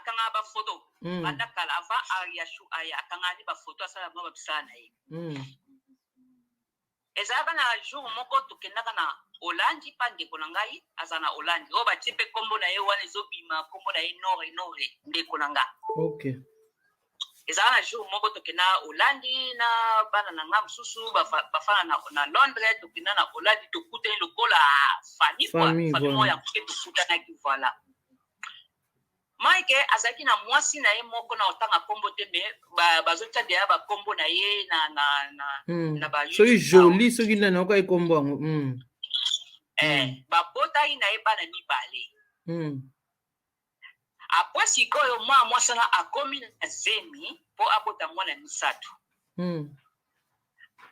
akanga ba photo banda kala avant Ariashu aya akanga ni ba photo asala mwa bisana ye ezaka na jour moko tokendaka na Hollande pande ko ngai azana Hollande o ba tipe kombo na ye wana ezobima kombo na ye nord ndeko nanga okay ezaka na jour moko tokenda Hollande na bana na nga mususu bafana na Londres tokenda na Hollande tokutani lokola famille moya tokutana ki voilà Mike azaki na mwasi na ye moko na otanga kombo te me bazotya deya ba kombo na ye na ba soki joli soki na noko kombo babota ye na ye bana mibale après sikoyo mwasi na akomi na zemi po abota mwana misatu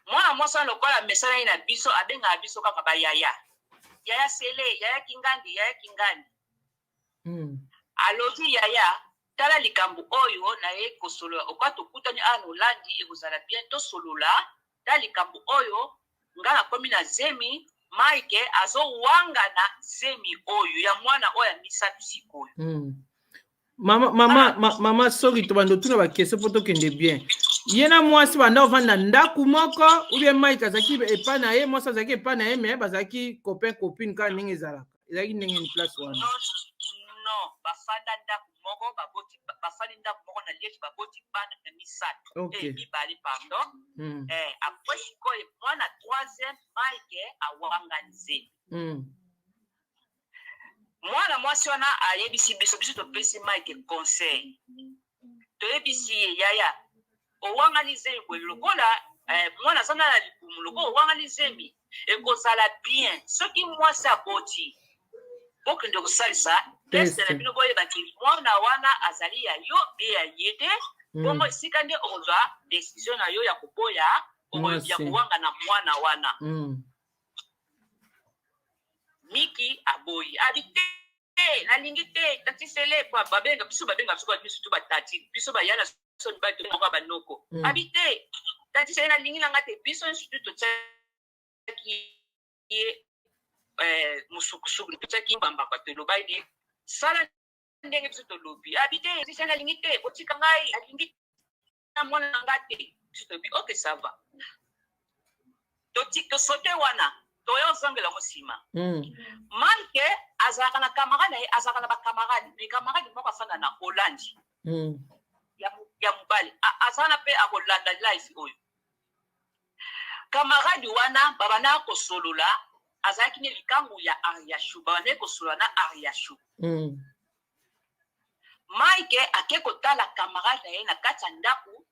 mwana mwasi na lokola mesana ye na biso abenga biso kaka ba yaya sele yaya kingandi alobi yaya tala likambo oyo na ye kosolola okwa tokutani ana Hollande ekozala bien tosolola tala likambo oyo nga nakomi na zemi Mike azowanga na zemi oyo ya mwana oyo ya misatu sikoyo mama soki to bando tuna ba kese poto kende bien yena mwasi banda ovanda ndaku moko ou bien Mike azaki epa na ye mwasi azaki epa na ye mais bazaki copain copine ka ndenge ezalaka ezalaki ndenge ni place wana non bafanda ndaku moko bafandi ndaku moko na liege baboti bana na misatu mibale pardon après sikoyo mwana troisième Mike awanga nzemi mwana mwasi wana ayebisi biso topesi Mike conseil toyebisi ye yaya owanga nzemi boye lokola mwana azana na likumu lokola owanga nzemi ekozala bien soki mwasi aboti bokende kosalisa teste na bino boyeba ti mwana wana azali ya yo be ya ye te bongo esika nde okozwa décision na yo ya koboya ya kowanga na mwana wana Miki aboyi abite nalingi te tatisele po babenga biso biso to batati biso bayana so ni bato moko banoko abite tatisele nalingi nanga te biso institut to tsaki musukusuku to tsaki bamba kwa telo baidi sala ndenge biso to lobi abite tatisele nalingi te otika ngai alingi na mwana ngate biso to bi okay ça va to sote wana toyo zangela mosima Mike azaka na camarade azaka na ba camarade mais camarade moko afanda na Hollande ya mubali azana pe akolanda life oyo camarade wana babana kosolola azaki ne likangu ya Ariashu babana kosolola na Ariashu Mike akekotala camarade ye na kati ya ndaku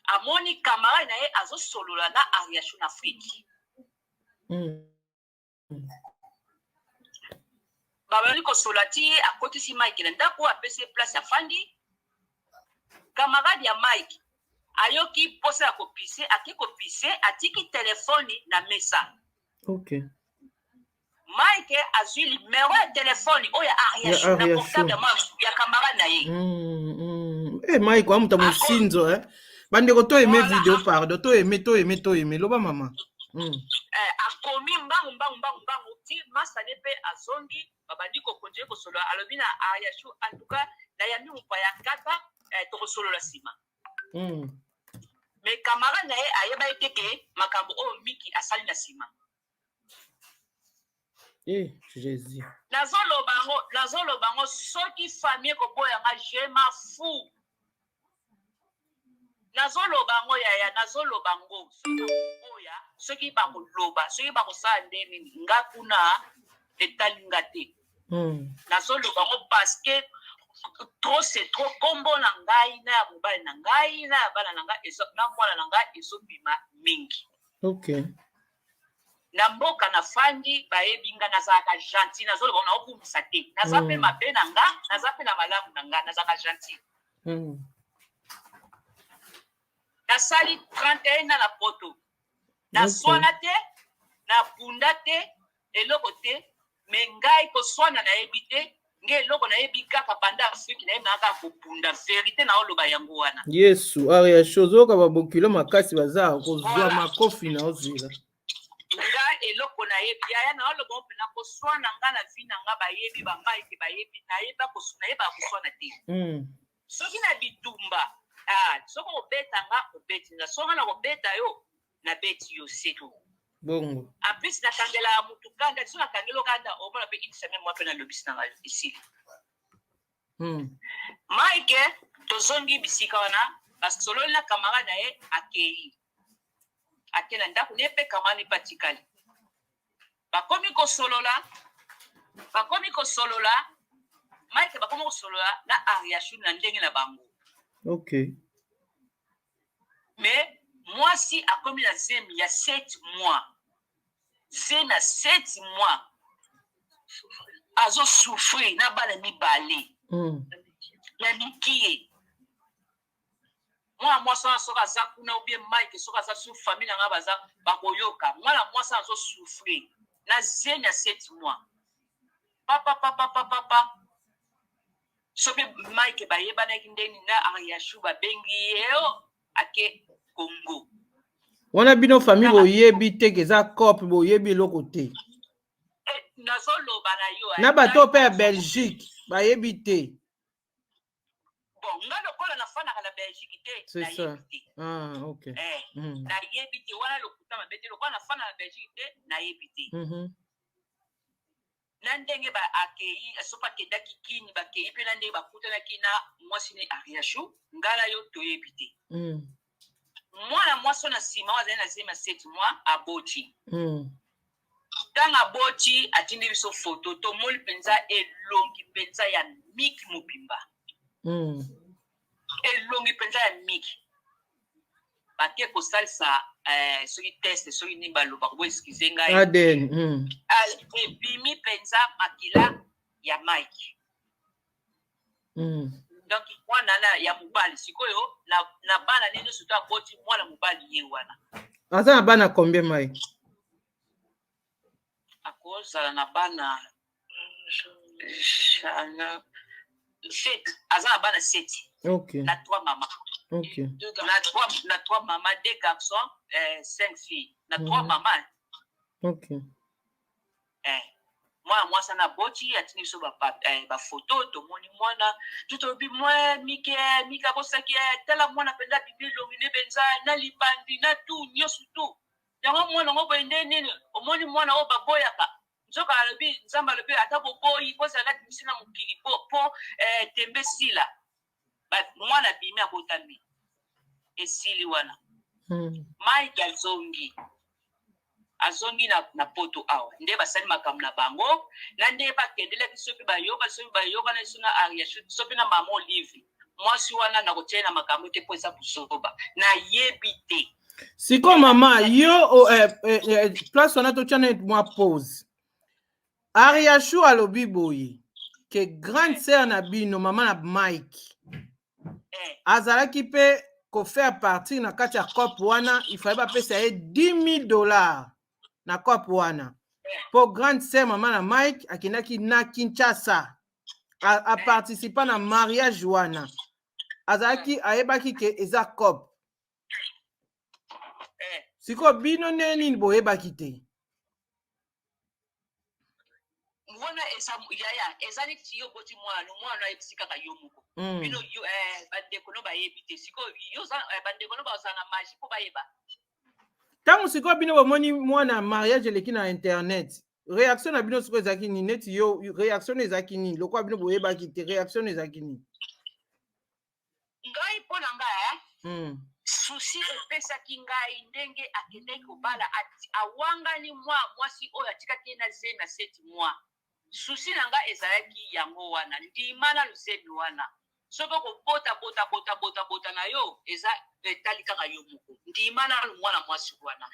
amoni camarade na ye azosolola na Ariashu na Afrique babali kosola ti akotisi Mike na ndako apesi place ya fandi camarade ya Mike ayoki posa ya kopise akekopise atiki telefoni na mesa Mike azwi numéro ya telefoni oyo Ariashu na portable ya camarade na ye Mike wa muta musinzo bandeko to aimé vidéo pardon to aimé loba mama akomi mbangu ti masane pe azongi babandi kokonje kosolo alobi na Ariashu en tout cas na yami mupa ya kata tokosolo la sima mais camarade na ye ayeba eteke makambo oyo Miki asali na sima Jésus nazoloba ngo soki famille koboya nga je m'en fous nazoloba ngo yaya nazoloba ngo oya soki bakoloba soki bakosala ndeni nga kuna etalinga te nazoloba ngo parce que trop c'est trop kombo na ngai na ya mobali na ngai na ya bana na ngai na mwana na ngai ezobima mingi na mboka na fandi bayebi nga nazalaka gentil nazoloba na okumisa te naza pe mabe na nga naza pe na malamu na nga nazalaka gentil nasali 31 na poto naswana te nabunda te eloko te me ngai koswana nayebi te nge eloko nayebi kaka banda Afrique nayebi naka kobunda verité na oloba yango wana Yesu Ariashu ozoka babokilo makasi baza kozwa makofi na ozila eloko na yebi yaya na oloba opena koswana nga na vi na nga bayebi bamaike bayebi nayeba koswana te soki na bitumba soki obeta nga obeti nga soki na kobeta yo na beti yo seto bongo en plus nakangela mutu kanda so nakangela kanda omona pe une semaine moi pe na lobisi na nga ici Mike tozongi bisika wana basololi na kamara na ye akei ake na ndako ne pe kamani patikali bakomi kosolola Mike bakomi kosolola na Ariashu na ndenge na bango okay mais mwasi akomi na zemi ya 7 mois zemi ya 7 mois azo souffrir na bana mibale na mikie mwana mwasi wana soki aza kuna obie Mike soki aza su famille na nga baza bakoyoka mwana mwasi azo souffrir na zemi ya 7 mois papa soki Mike bayebanaki ndeni na Ariashu babengi yeo ake Congo wana bino famille boyebi te keza cop boyebi eloko te nazoloba na yo na bato pe ya Belgique bayebi te bon nga lokola nafanaka na Belgique te nayebi te okay nayebi te wana lokuta mabe te lokola nafana na Belgique te nayebi te na ndenge baakei soki akendaki kini bakei mpe na ndenge bakutanaki na mwasi ne Ariashu ngala yo toyebi te mwana mwasi na nsima oyo azali na zemi ya 7 mois aboti ntango aboti atindi biso foto tomoni mpenza elongi mpenza ya miki mobimba elongi mpenza ya miki bake kosalisa soki test soki nini baloba kobo eskize ngai ebimi mpenza makila ya Mike donc mwana na ya mobali sikoyo na bana nini nyonso to aboti mwana mobali ye wana aza na bana combien Mike akozala na bana 7 aza na bana 7 okay na 3 mama okay na 3 mama 2 garçons 5 filles na 3 mama okay mwana mwasi na boti atini biso bafoto tomoni mwana tutobi mwa mike abosaki tala mwana mpenza bibilongi ne benza na libandi na tu nyonso tu yango mwana ngo boye nini omoni mwana oyo baboyaka nzoka alobi nzambe alobi ata boboyi kozala dimisi na mokili po tembe sila mwana bimi abotami esili wana Mike azongi na poto awa nde basali makambo na bango na nde bakendelaki soki bayoka na biso na Ariashu soki na mama Olive mwasi wana na kotia na makambo te po eza buzoba nayebi te siko mama yo place wana totia na mwa pause Ariashu alobi boye ke grande sœur na bino mama na Mike azalaki pe kofaire partir na kati ya cop wana ifai bapesa ye $10,000 na cop wana po grande sœur mama na Mike akendaki na Kinshasa a participa na mariage wana azalaki ayebaki ke eza cop siko bino neni boyebaki te mwana yaya ezali ti yo boti mwana ayebisi kaka yo moko bino bandeko no bayebi te siko yo bandeko no bazala na magie mpo bayeba ntango sikoyo bino bomoni mwana mariage eleki na internet réaction na bino sikoyo ezalaki nini neti yo réaction ezalaki nini lokola bino boyebaki te réaction ezalaki nini ngai mpo na ngai susi epesaki ngai ndenge akendeki kobala awangani mwasi oyo atikaki ye na zemi na 7 mois susi na ngai ezalaki yango wana ndima na luzemi wana soki okobota na yo eza etali kaka yo moko ndima na mwana mwasi wana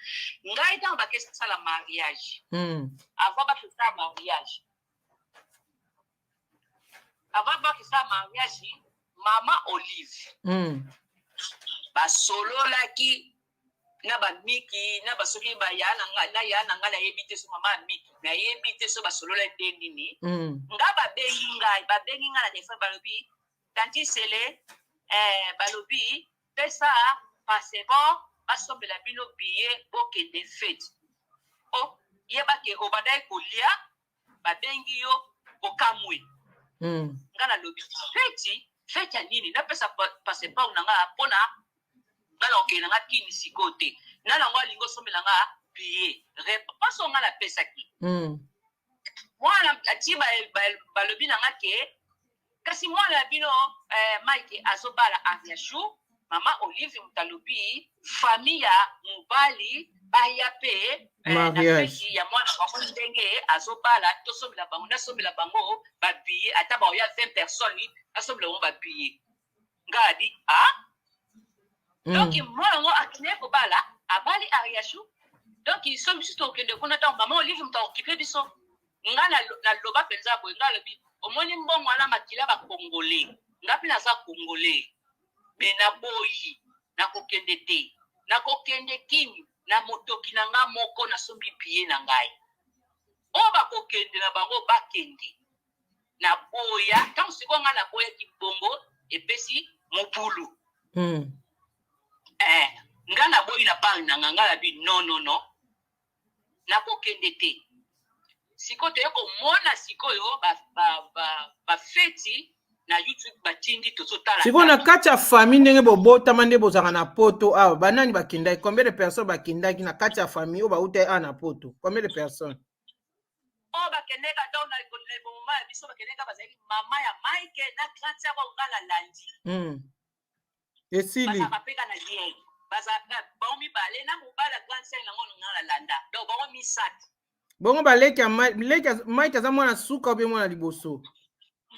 ngai ntango bakesala mariage avant bakesala mariage mama Olive basololaki na bamiki na basoki baya na ngai nayebi te so mama miki nayebi te so basolola nde nini nga babengi ngai na defa balobi tanti sele balobi pesa passeport basombela bino billet bokende fete yeba ke obadai kolia babengi yo okamwe ngana lobi feti ya nini napesa passeport nanga pona ngala okela nga kini sikote nala ngo lingo somela nga billet repaso ngala pesa ki mwana atiba balobi nanga ke kasi mwana bino Mike azobala Ariashu mama Olive mutalobi famille mubali baya pe na feti ya mwana kwa ndenge azobala tosomela bango nasomela bango babiye ata ba ya 20 personnes asomela bango babiye ngadi donc mwana ngo akine ko bala abali Ariashu donc ils sont juste au kende kuna ta mama Olive muta occuper biso ngana na loba penza bo ngala bi omoni mbongo ala makila ba congolais ngapi na za congolais me na boyi na kokende te na kokende kini na motoki na nga moko na sombi biye na ngai o ba kokende na bango bakende na boya tant siko nga na boya ki bongo epesi mopulu nga na boyi na pang na nga la bi non na kokende te siko te ko mona siko yo ba feti na YouTube batindi tozotala siko na kati ya famille ndenge bobotama nde bozaka na poto awa banani bakendaki combien de personnes bakendaki na kati ya famille oyo bauta a na poto combien de personnes bakendeka donc na moment ya biso bakendeka bazali mama ya Mike na grand sœur ngala landi esili bazapeka na lien bazaka bango mibale na mobala grand sœur nango ngala landa donc bango misatu bongo baleki ya Mike aza mwana suka obe mwana liboso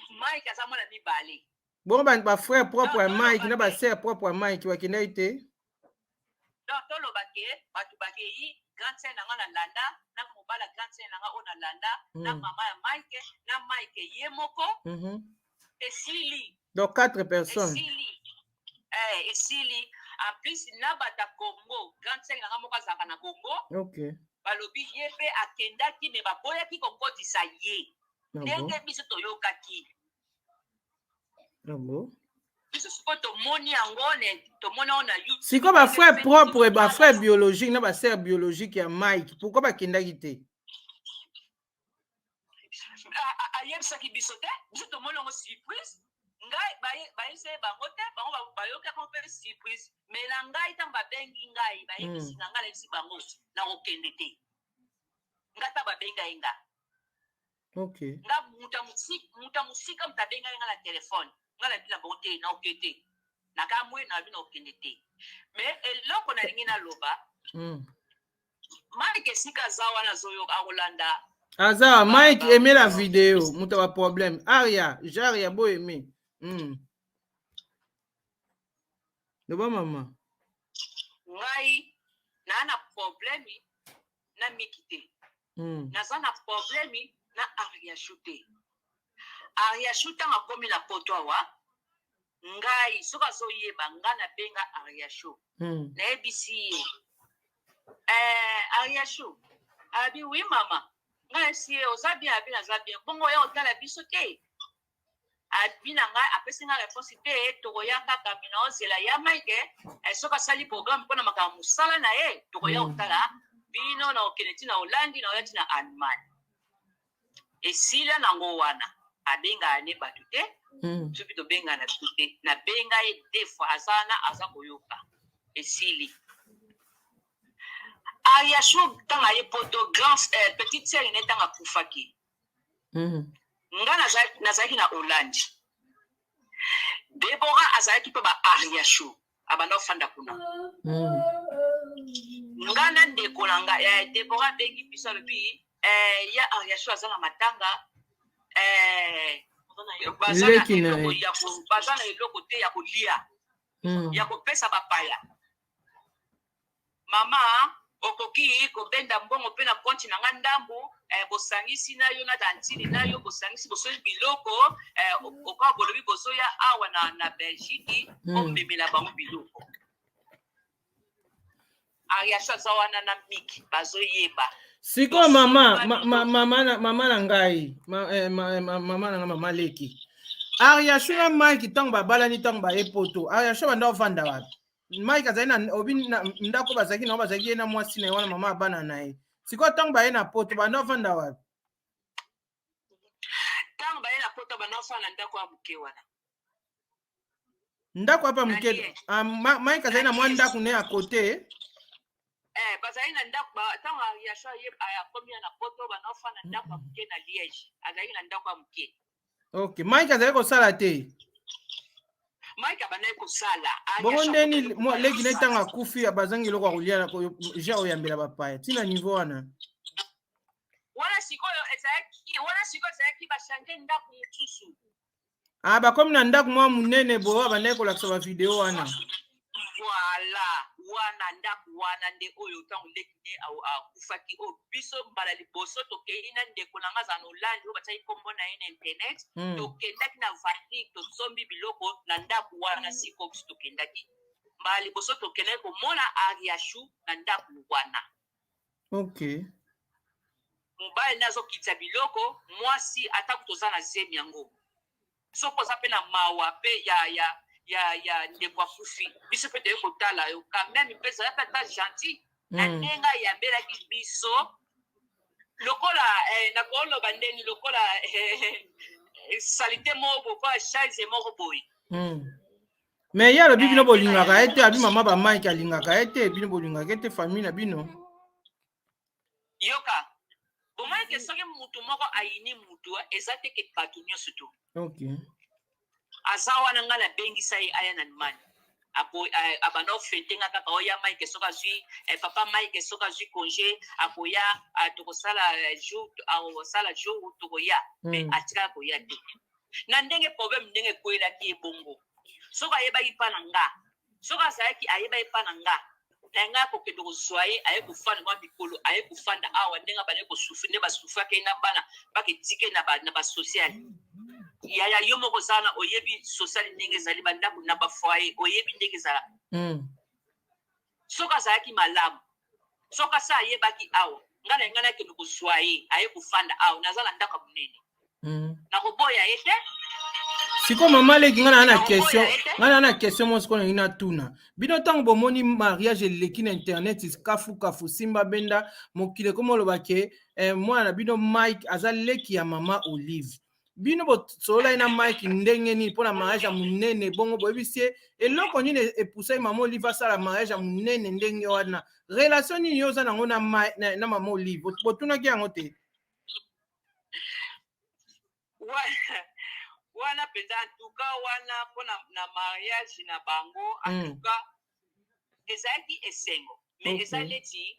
Mike aza mwana mibale bongo ba frère propre ya Mike na ba sœur propre ya Mike wakendaki te donc toloba ke batu bakei grand sœur nanga na landa na mobala grand sœur nanga ona landa na mama ya Mike na Mike ye moko esili donc 4 personnes esili en plus na bata Congo grand sœur nanga moko azaka na Congo balobi ye pe akendaki me baboyaki kokotisa ye ndenge biso toyokaki biso siko tomoni yango tomoni yango na YouTube siko bafrère propre bafrère biologique na basœur biologique ya Mike pourquoi bakendaki te ayebisaki biso te biso tomoni yango surprise ngai bayebise bango te bango bayokaki mpe surprise me na ngai ntango babengi ngai bayebisi na ngai nayebisi bango na kokende te nga ta babenga ye nga nga muta musika mutabenga ye nga na telefone nga na bila bango te na oke te na kamwe na bino okende te me eloko nalingi naloba Mike esika aza wana azoyoka akolanda aza Mike aime la video muta ba problème aria jaria bo aime loba mama ngai na problème na Miki te naza na problème na Ariashu te Ariashu ntango akomi na poto awa ngai soki azoyeba nga na benga Ariashu nayebisi ye Ariashu abi wi mama ngai esi ye oza bien abi naza bien bongo ya otala biso te abi na ngai apesi nga réponse te tokoya kaka mina ozela ya Mike soki asali programme mpona makambo mosala na ye tokoya otala bino na okende ti na Holandi na oya ti na Allemagne esila nango wana abenga ne batu te soki tobenga na biso te na benga ye des fois aza koyoka esili Ariashu ntango aye poto petite sœur ne ntango akufaki nga nazalaki na Hollande Deborah azalaki mpe ba Ariashu abanda ofanda kuna nga na ndeko na nga Deborah bengi biso alobi ya Ariashu aza na matanga baza na eloko te ya kolia ya kopesa bapaya mama okoki kobenda mbongo mpe na konti na nga ndambu bosangisi na yo na tantini na yo bosangisi bosoyi biloko oka bolobi bozoya awa na Belgique omemela bango biloko Ariashu aza wana na Miki bazoyeba siko mama na ngai mama na nga mama leki Ariashu na Mike ntango babalani ntango baye poto Ariashu banda ovanda wapi Mike azali na obi ndako bazalaki na bazalaki ye na mwasi na ye wana mama abana na ye Siko tang baye na poto banda ofanda wapi? Tang baye na poto banda ofanda ndako ya muke wana. Ndako hapa muke. Mike azali na mwa ndako ne à côté. Bazali na ndako ba tang ya sha ye aya komia na poto banda ofanda ndako ya muke na Liège. Azali na ndako ya muke. OK, Mike azali ko sala te. Mike abana ko sala. Bongo ndeni mo leki ne tanga kufi abazangi loko kulia ko ja oyambela bapaya. Tina niveau wana. Wana sikoyo ezaki bashanje ndako mutusu. Ba comme na ndako mwa munene bo abana ko lakisa ba video wana. Voilà, wana ndako wana nde oyo tango leki ne akufaki o biso mbala liboso tokei na ndeko na ngaza no landi obataki kombo na ye na internet tokendaki na vati tosombi biloko na ndako wana siko biso tokendaki mbala liboso tokendaki komona Ariashu na ndako wana. OK. Mobali nazokitisa biloko mwasi atako toza na zemi yango soko za pe na mawa pe ya ndeko akufi biso pe toye kotala yo quand même pesa ya tata gentil na ndenga ya belaki biso lokola na koloba ndeni lokola salite moko kwa chaise moko boy. Mais ya lo bibino bolingaka ete abi mama ba Mike alingaka ete bino bolingaka ete famille na bino. Yoka bomai ke soki mutu moko ayini mutu ezate ke batu nyonso tu. OK. Azawa na ngala bengisa ye aya na mani. Apo abano fentenga kaka oya Mike soka zui papa Mike soka zui congé akoya tokosala jour sala jour tokoya mais atika koya te. Na ndenge problème ndenge koela ki ebongo. Soka yeba ipana nga. Soka sayaki ayeba ipana nga. Nga ko ke do zoye aye kufanda mwa bikolo aye kufanda awa ndenga bale ko souffrir ne ba souffrir ke na bana ba ke tike na ba social. Ya yo moko sana oyebi social ndenge zali bandako na ba foyer oyebi ndenge zala. Soka sayaki malamu. Soka sa yebaki awa ngana ke ko zoye aye kufanda awa nazala ndaka munene. Na ko boya ete siko mama leki ngana na question mo siko na tuna bino tango bomoni mariage leki na internet kafu simba benda mokile komo lobake mwana bino Mike azaleki ya mama Olive bino bo sola ina Mike ndenge ni pona mariage munene bongo boyebisie eloko nini epusai mama Olive asala mariage munene ndenge wana relation ni yoza nango na mama Olive botuna ki yango te. Wana penda antuka wana pona na mariage na bango antuka ezaki esengo mais ezaleti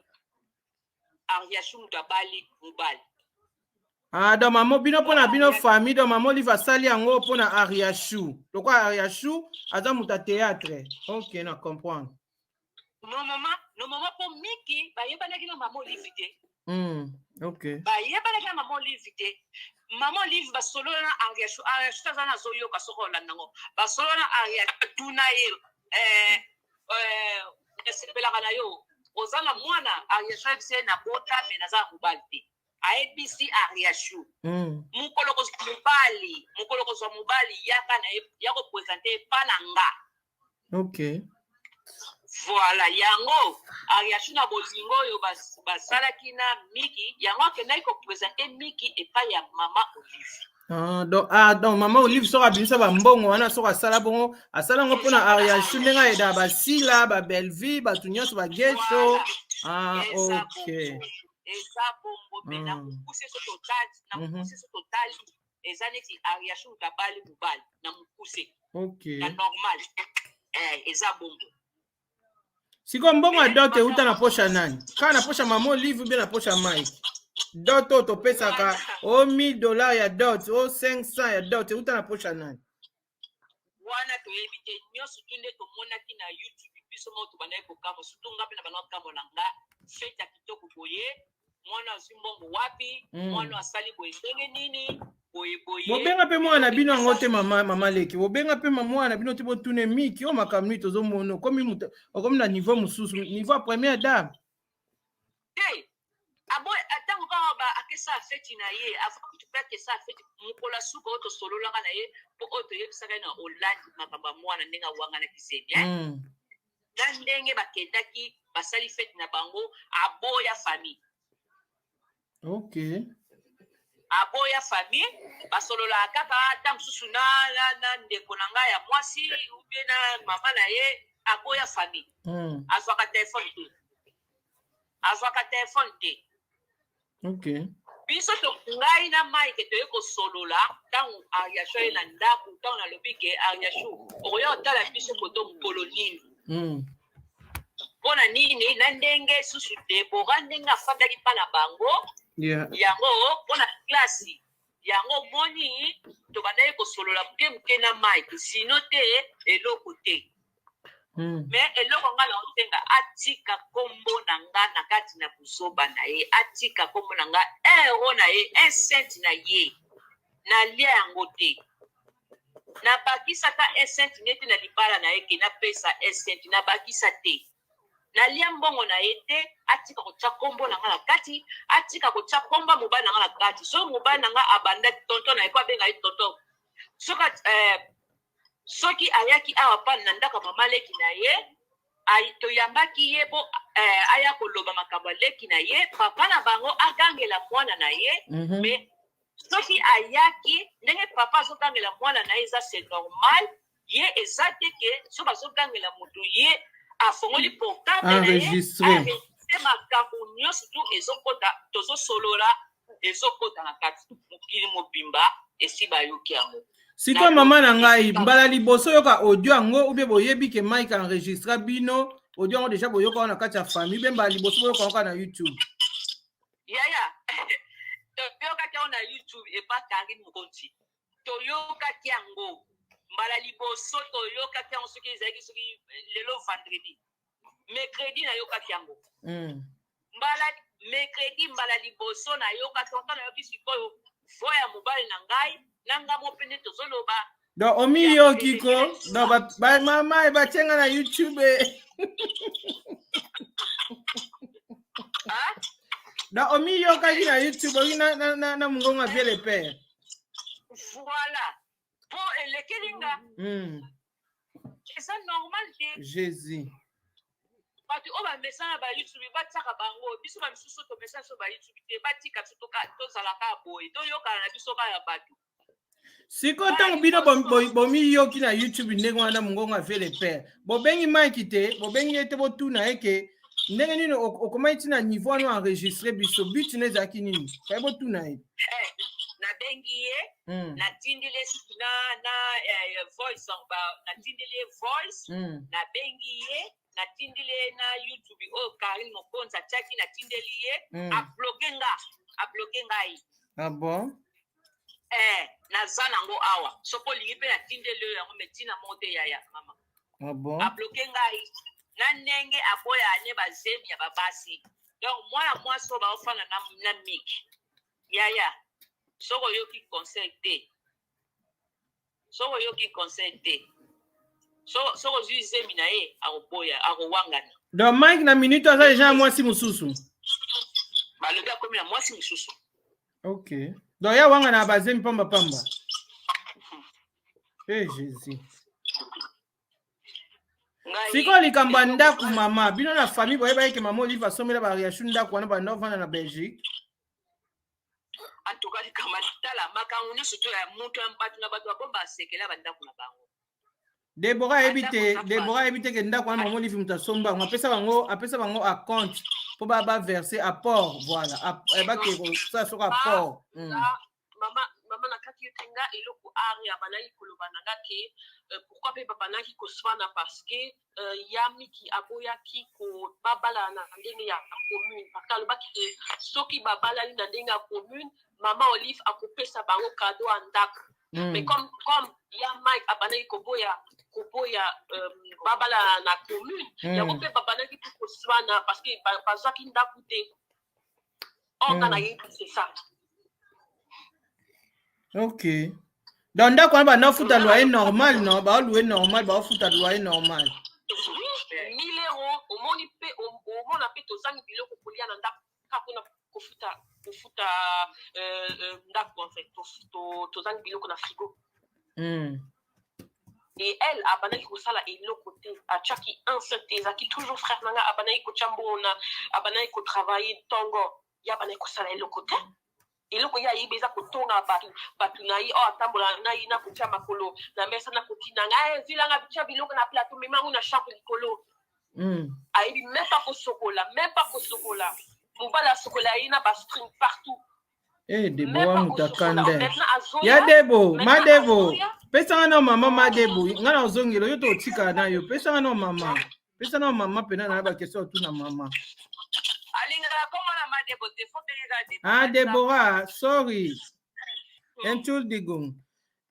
Ariashu mutabali mubali. Do mamo bino pona bino famille do mamo Olive asali yango pona Ariashu loko Ariashu aza muta théâtre. OK na comprendre. No mama po Miki ba yebanaki na mama Olive te. OK. Ba yebanaki na mama Olive te. Maman Olive ba solo na Ariashu tazana zoyo ka soko landango ba solo na Ariashu tuna ye esepela kana yo ozana mwana Ariashu se na bota menaza mubalti ABC Ariashu mukoloko so mubali yaka na yako présenter pananga. OK. Voilà yango Ariashu na bozingo yo basalaki na Miki yango ke na ko présenter Miki et pas ya mama Olive. Donc mama Olive sera binisa ba mbongo wana sera sala bongo asala ngo pona Ariashu ndenga eda ba sila ba Belleville ba tunyoso ba gesho. OK. Eza bongo mena mukuse so total ezaneti Ariashu mutabali mubali na mukuse. OK. Na normal. Eza bongo. Siko mbongo ya dot uta na posha nani? Kana na posha mama Olive bien na posha Mike. Dot to pesa ka $1000 ya dot, $500 ya dot uta na posha nani? Wana to ebite nyoso tunde to mona ki na YouTube biso mo to banaye ko kamo sutunga pe na bana kamo nanga feta kitoko boye mwana zimbongo wapi mwana asali boye ndenge nini boye bobenga pe mwana bino ngote mama leki bobenga pe mwana bino tipo tune Miki o makamni tozo mono komi na niveau mususu niveau première dame. Hey aboy atango ka ba akesa feti na ye avant que tu peux que ça feti mukola suko to solo langa na ye po oto yebisaka na Holland makamba mwana ndenga wanga na kisemi na ndenge bakendaki basali feti na bango aboya famille Ok. Aboya famille basolola kaka ata mosusu na ndeko na ngai ya mwasi ubie na mama na ye aboya famille. Azwaka telefone te. Ok. Biso to ngai na Mike toye kosolola ntango Ariasho ye na ndako ntango nalobi ke Ariasho okoya otala biso koto mokolo nini. Mpona nini na ndenge susu Debora ndenge afandaki mpa na bango yango mpona klasi yango moni tobandaki kosolola moke na Mike sino te eloko te. Mais eloko nga na otenga atika kombo na nga na kati na buzoba na ye atika kombo na nga euro na ye 1 cent na ye na lia yango te na bakisa ta 1 cent neti na libala na ye ke na pesa 1 cent na bakisa te na lia mbongo na ye te atika kotia kombo na nga na kati atika kotia kombo mobali na nga na kati so mobali na nga abanda tonton na ye ko abenga ye tonton soki ayaki awa pa na ndako mama leki na ye toyambaki ye po aya koloba makambo leki na ye papa na bango agangela mwana na ye mais soki ayaki ndenge papa azogangela mwana na ye eza c'est normal ye eza te ke so bazogangela moto ye afongoli portable na ye enregistre makambo nyonso tu ezokota tozosolola ezokota na kati mokili mobimba esi bayoki yango. Siko mama na ngai mbala liboso yoka audio yango ube boyebi ke Mike enregistra bino audio yango déjà boyoka wana kati ya famille be mbala liboso boyoka na YouTube. Yaya toyoka yango na YouTube e pas Karine Mukonzi toyoka yango mbala liboso toyoka yango soki ezalaki soki lelo vendredi mercredi na yoka yango mbala mercredi mbala liboso na yoka tonton na yoki sikoyo voya mobali na ngai nanga mopene tozoloba do omi yo kiko do ba mama ba chenga na YouTube do omi yo ka na YouTube na mungonga bien le père voilà pour le kelinga c'est normal que Jésus parce que ba message ba YouTube ba tsaka bango biso ba misusu to message ba YouTube te ba tika to zalaka boy to yoka na biso ba ya batu. Siko tango bino bomi yoki na YouTube ndenge wana mungonga fait le père bobengi Mike te bobengi ete botuna eke ndenge nini okomaiti na niveau wana enregistrer biso but nezaki nini kaya botuna ye na bengi ye na tindile na voice na tindile voice na bengi ye na tindile na YouTube Karine Mukonzi chaki na tindeli ye a bloquer ngai. Ah bon? Na zanango awa soko lingi pe na tindele yango metina mote ya mama. Ah bon? A bloquer ngai na ndenge aboya ane bazemi ya babasi. Donc moi so ba ofana na mic. Yaya. Soko yoki conseil te. Soko yoki conseil te. Soko zemi na ye aboya akowangana. Donc Mike na minute aza déjà mwasi mususu. Ba lobi akomi na mwasi mususu. OK. Donc ya wangana bazemi pamba. Jésus. Siko likambo ndaku mama bino na famille boyeba ke mama Olive asomela ba Ariasho ndaku wana ba ndovana na Belgique. En tout cas likambo tala makangu ni surtout ya mutu ambatu na batu bomba asekela ba ndaku na bango. Debora ebite ke ndaku wana mama Olive mutasomba ngapesa bango a compte po ba verser apport voilà ba ke ça sera apport. Mama na kaki yotenga eloko ari abanaki koloba nanga ke pourquoi pe babanaki koswana parce que yamiki aboyaki ko babala na ndenge ya commune parce que alobaki soki babalali na ndenge ya commune mama Olive akopesa bango cadeau andaka mais comme ya Mike abanaki koboya babala na commune yango pe babanaki koswana parce que bazwaki ndaku te onga ye c'est ça. OK. Donc ndako ba na futa loyer normal non ba louer normal ba futa loyer normal. 1000 € au moni pe au mona pe to zangi biloko kolia na ndako kapona kofuta ndako en fait to zangi biloko na frigo. Et elle abanaki kosala eloko te a chaki un seul ezaki toujours frère nanga abanaki ko chambona abanaki ko travailler tongo ya bana kosala eloko te eloko ya yiba eza kotonga batu na ye atambola na ye na kotia makolo na mesa na kotina nga vilanga bitia biloko na plateau memangu na chambre likolo ayebi même pas kosokola mobala asokola ye na bastring partout Debo wa mutakande ya Debo Madebo pesanga na mama Madebo ngana ozongelo yo to tika na yo pesanga na mama pena na ba question tu na mama alingala koma na Madebo te faut tenir Deborah sorry entul digong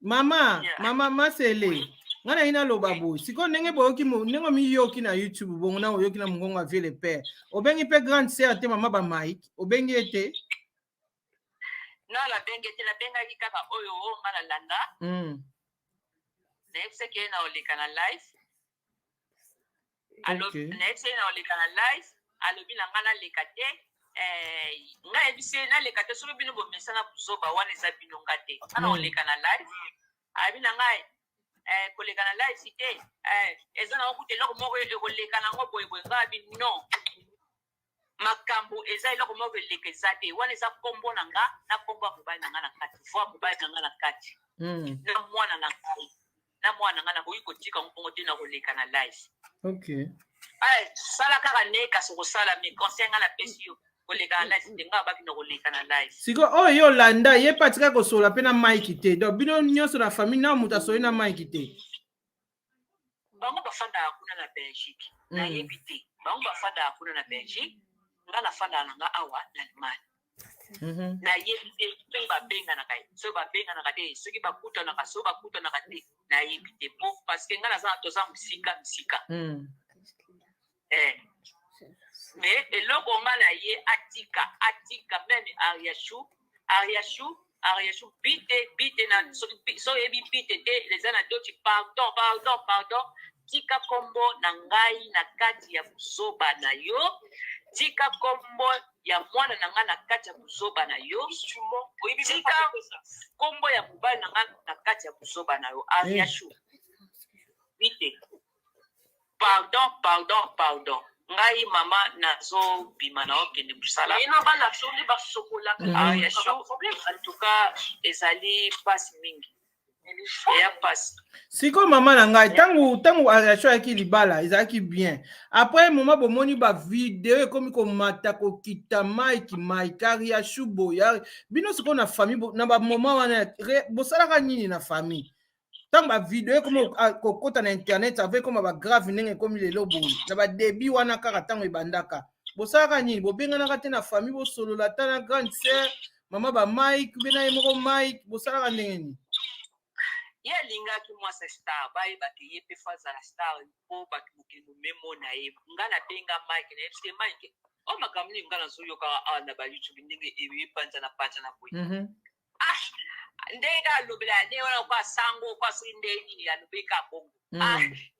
mama masele ngana ina lobabu siko ndenge boyoki ndenge miyoki na YouTube bongo na oyoki na mungongo avec le père obengi pe grande sœur te mama ba Mike obengi ete na la benga kaka oyo ngana landa nexe ke na oleka na live nexe na oleka na live alobi na ngana leka te nga ebise na leka te soki bino bomesana buzoba wana eza bino nga te ana oleka na live abi na ngai koleka na live si te eza na okuta eloko moko ekoleka nango boyeboye nga abi non makambo eza eloko moko eleka eza te wana eza kombo na nga na kombo ya mobali na nga na kati voi mobali na nga na kati na mwana na nga nakoki kotika nkongo te na koleka na live sala kaka ne kasi kosala me conseil nga na pesi yo koleka na live te nga baki na koleka na live siko oyo yo landa ye patika kosola pe na Mike te donc bino nyonso na famille na moto asoli na Mike te bango bafandaka kuna na Belgique nayebi te bango bafandaka kuna na Belgique nga nafandaka na nga awa na Allemagne nayebi te mpe babenganaka ye soki babenganaka te soki bakutanaka soki bakutanaka te nayebi te po parce que nga naza na toza misika mais eloko nga na ye atika meme ariashu bite na so yebi bite te leza na doti pardon tika kombo na ngai na kati ya buzoba na yo tika kombo ya mwana na nga na kati ya buzoba na yo tika kombo ya mobali na nga na kati ya buzoba na yo ariashu bite pardon ngai mama nazobima na okende mosala en tout cas ezali pasi mingi eya pasi siko mama na ngai tango ariasho ayaki libala ezalaki bien après moma bomoni bavideo ekomi komata kokita Mike ariasho boya bino siko na famille na bamoma wana bosalaka nini na famille tant ba vidéo comme kokota na internet avec comme ba grave ndenge comme lelo boye na ba débit wana kaka tango ebandaka bosalaka nini bobenganaka te na famille bosolola ta na grande sœur mama ba Mike bena ye moko Mike bosalaka ndenge nini ye alingaki mwasi star bayebaki ye mpe fazala star mpo bakimokendo memo na ye nga nabenga Mike na ye pske Mike o makambo nini nga nazoyoka awa na ba YouTube ndenge epanza na boye ndenge alobela ne wana kwa sango kwa sinde nini alobeka bongo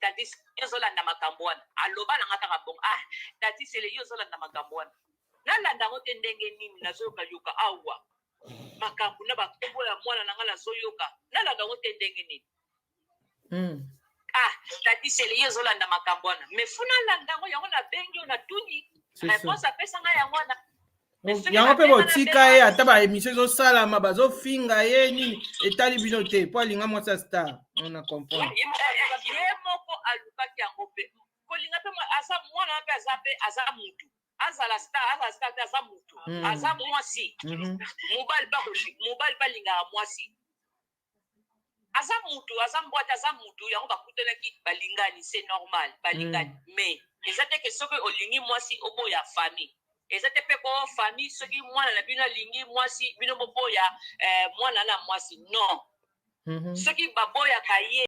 tati yozolanda makambo wana aloba na ngata bongo tati sele yozolanda makambo wana nalanda ngote ndenge nini nazoyoka awa makambo na bakombo ya mwana na nga nazoyoka nalanda ngote ndenge nini tati sele yozolanda makambo wana me funa landa ngo yango na bengi na tuni réponse apesa nga yango wana yango mpe botika ye ata baémission ezosalama bazofinga ye nini etali bino te po alinga mwasi ya star ona comprendre ye moko alukaki yango mpe kolinga mpe aza mwana mpe aza mutu azala star te aza mutu aza mwasi mobali balingaka mwasi aza mutu aza mbwate aza mutu yango bakutanaki balingani c'est normal balingani mais eza te ke soki olingi mwasi oboya famille eza te mpe ko famille soki mwana na bino alingi mwasi bino boboya mwana na mwasi non soki baboyaka ye